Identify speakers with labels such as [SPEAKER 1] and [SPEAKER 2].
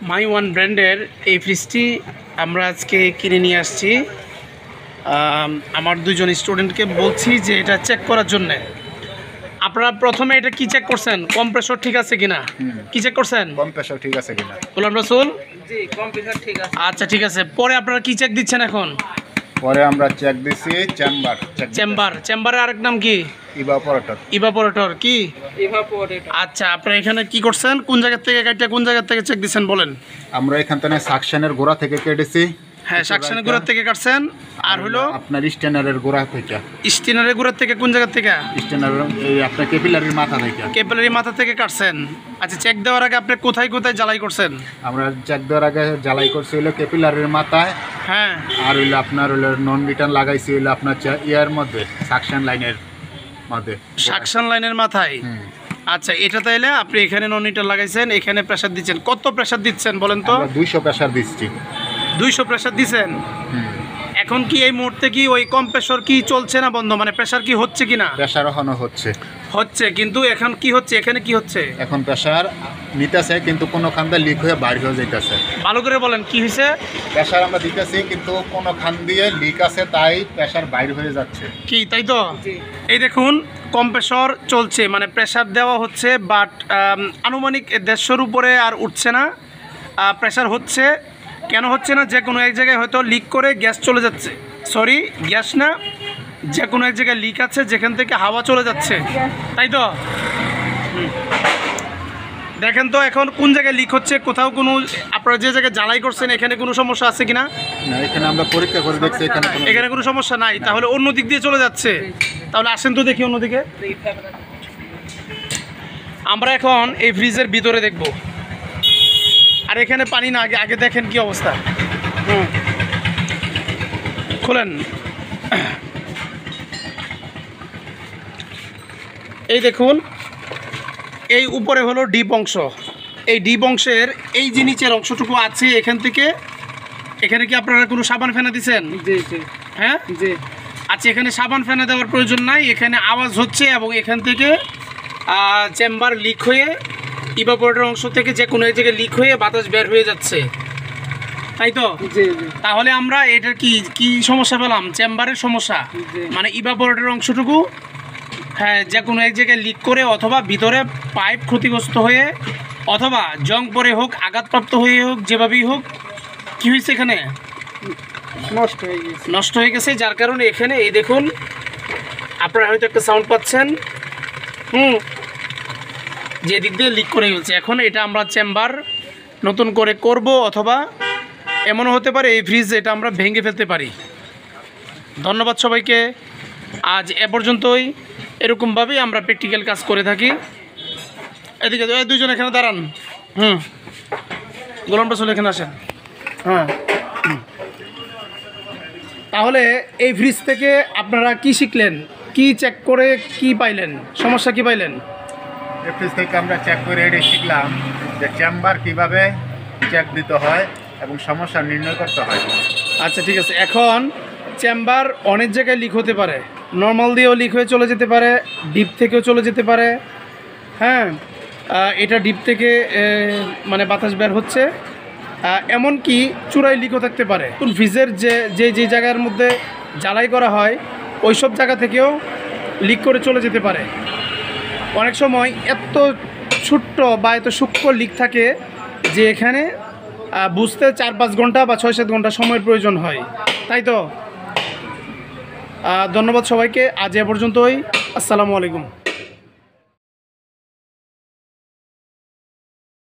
[SPEAKER 1] মাই one ব্র্যান্ডের এই ফ্রিজটি আমরা আজকে কিনে নিয়ে আসছি। আমার দুজন স্টুডেন্টকে বলছি যে এটা চেক করার জন্যে। আপনারা প্রথমে এটা কি চেক করছেন? কম্প্রেসর ঠিক আছে কিনা? কি চেক করছেন?
[SPEAKER 2] কম্প্রেসর ঠিক আছে কিনা?
[SPEAKER 1] গোলাম রাসূল
[SPEAKER 3] জি, কম্প্রেসর ঠিক আছে।
[SPEAKER 1] আচ্ছা ঠিক আছে। পরে আপনারা কি চেক দিচ্ছেন এখন?
[SPEAKER 2] পরে আমরা চেক দিছি চেম্বার।
[SPEAKER 1] চেম্বারের আরেক নাম কি? ইভাপোরেটর কি?
[SPEAKER 3] ইভাপোরেটর।
[SPEAKER 1] আচ্ছা, আপনারা এখানে কি করছেন? কোন জায়গা থেকে কাটটা কোন জায়গা থেকে চেক দিচ্ছেন বলেন?
[SPEAKER 2] আমরা এখান থেকে সাকশনের গোড়া থেকে কেটেছি।
[SPEAKER 1] হ্যাঁ, সাকশনের গোড়া থেকে কাটছেন। আর হলো
[SPEAKER 2] আপনার স্টেনারের গোড়া থেকে।
[SPEAKER 1] স্টেনারের গোড়া থেকে কোন জায়গা থেকে?
[SPEAKER 2] স্টেনার এই আপনার ক্যাপিলারির মাথা থেকে।
[SPEAKER 1] ক্যাপিলারি মাথা থেকে কাটছেন। আচ্ছা, চেক দেওয়ার আগে আপনি কোথায় কোথায় জ্বালাই করছেন?
[SPEAKER 2] আমরা চেক দেওয়ার আগে জ্বালাই করছি হলো ক্যাপিলারির মাথায়।
[SPEAKER 1] হ্যাঁ,
[SPEAKER 2] আর হইলো আপনার হইলো নন রিটার্ন লাগাইছি হইলো আপনার ইয়ার মধ্যে সাকশন লাইনের মধ্যে।
[SPEAKER 1] সাকশন লাইনের মাথায়। আচ্ছা, এটা তাইলে আপনি এখানে নন হিটার লাগাইছেন, এখানে প্রেসার দিচ্ছেন। কত প্রেসার দিচ্ছেন বলেন তো?
[SPEAKER 2] 200 প্রেসার দিচ্ছি।
[SPEAKER 1] 200 প্রেসার দিচ্ছেন। এখন কি এই মুহূর্তে কি ওই কম্প্রেসর কি চলছে না বন্ধ? মানে প্রেসার কি হচ্ছে কিনা?
[SPEAKER 2] প্রেসার এখনো হচ্ছে,
[SPEAKER 1] কিন্তু এখন কি হচ্ছে? এখানে কি হচ্ছে?
[SPEAKER 2] এখন প্রেসার নিতেছে কিন্তু কোনো খান্দা লিক হয়ে বাইরে হয়ে যাইতেছে।
[SPEAKER 1] ভালো করে বলেন কি হয়েছে?
[SPEAKER 2] প্রেসার আমরা দিতেছি কিন্তু কোনো খান দিয়ে লিক আছে, তাই প্রেসার বাইরে হয়ে যাচ্ছে।
[SPEAKER 1] কি তাই তো? এই দেখুন, কম্প্রেসর চলছে, মানে প্রেসার দেওয়া হচ্ছে, বাট আনুমানিক 150-এর উপরে আর উঠছে না। প্রেসার হচ্ছে, কেন হচ্ছে না? যে কোনো এক জায়গায় হয়তো লিক করে গ্যাস চলে যাচ্ছে। সরি, গ্যাস না, যে কোনো এক জায়গায় লিক আছে যেখান থেকে হাওয়া চলে যাচ্ছে, তাই তো? দেখেন তো এখন কোন জায়গায় লিক হচ্ছে। কোথাও কোনো, আপনারা যে জায়গায় জ্বালাই করছেন এখানে কোনো সমস্যা আছে কিনা?
[SPEAKER 2] না, এখানে আমরা পরীক্ষা করে দেখছি
[SPEAKER 1] এখানে কোনো সমস্যা নাই। তাহলে অন্য দিক দিয়ে চলে যাচ্ছে। তাহলে আসেন তো দেখি অন্যদিকে। আমরা এখন এই ফ্রিজের ভিতরে দেখব। আর এখানে পানি না, আগে দেখেন কি অবস্থা। খোলেন। এই দেখুন, এই উপরে হলো ডিপ অংশ। এই ডিপ অংশের এই যে নিচের অংশটুকু আছে, এখান থেকে এখানে কি আপনারা কোনো সাবান ফেনা দিচ্ছেন?
[SPEAKER 3] জি জি।
[SPEAKER 1] হ্যাঁ
[SPEAKER 3] জি।
[SPEAKER 1] আচ্ছা, এখানে সাবান ফেনা দেওয়ার প্রয়োজন নাই। এখানে আওয়াজ হচ্ছে এবং এখান থেকে চেম্বার লিক হয়ে ইভাপোরেটর অংশ থেকে যে কোনো এক জায়গায় লিক হয়ে বাতাস বের হয়ে যাচ্ছে, তাই তো?
[SPEAKER 3] জি জি।
[SPEAKER 1] তাহলে আমরা এটা কি সমস্যা পেলাম? চেম্বারের সমস্যা, মানে ইভাপোরেটর অংশটুকু হ্যাঁ যে কোনো এক জায়গায় লিক করে, অথবা ভিতরে পাইপ ক্ষতিগ্রস্ত হয়ে, অথবা জং পরে হোক, আঘাতপ্রাপ্ত হয়ে হোক, যেভাবেই হোক, কি হয়েছে এখানে? নষ্ট হয়ে গেছে। যার কারণে এখানে এই দেখুন, আপনারা হয়তো একটা সাউন্ড পাচ্ছেন, যে দিক দিয়ে লিক করে গেছে। এখন এটা আমরা চেম্বার নতুন করে করব, অথবা এমনও হতে পারে এই ফ্রিজ এটা আমরা ভেঙে ফেলতে পারি। ধন্যবাদ সবাইকে। আজ এ পর্যন্তই। এরকমভাবেই আমরা প্র্যাকটিক্যাল কাজ করে থাকি। এদিকে দুইজন এখানে দাঁড়ান। গোলাম রাসূল এখানে আসেন। হ্যাঁ, তাহলে এই ফ্রিজ থেকে আপনারা কি শিখলেন? কি চেক করে কি পাইলেন? সমস্যা কি পাইলেন?
[SPEAKER 2] এই ফ্রিজ থেকে আমরা চেক করে এটা শিখলাম যে চেম্বার কিভাবে চেক দিতে হয় এবং সমস্যা নির্ণয় করতে হয়।
[SPEAKER 1] আচ্ছা ঠিক আছে। এখন চেম্বার অনেক জায়গায় লিক হতে পারে, নর্মাল দিয়েও লিক হয়ে চলে যেতে পারে, ডিপ থেকেও চলে যেতে পারে। হ্যাঁ, এটা ডিপ থেকে মানে বাতাস বের হচ্ছে, এমনকি চূড়ায় লিকও থাকতে পারে। ফ্রিজের যে জায়গার মধ্যে জ্বালাই করা হয় ওই সব জায়গা থেকেও লিক করে চলে যেতে পারে। অনেক সময় এত ছোট্ট বা এত সূক্ষ্ম লিক থাকে যে এখানে বুঝতে 4-5 ঘন্টা বা 6-7 ঘন্টা সময়ের প্রয়োজন হয়, তাই তো? ধন্যবাদ সবাইকে। আজ এ পর্যন্তই। আসসালামু আলাইকুম।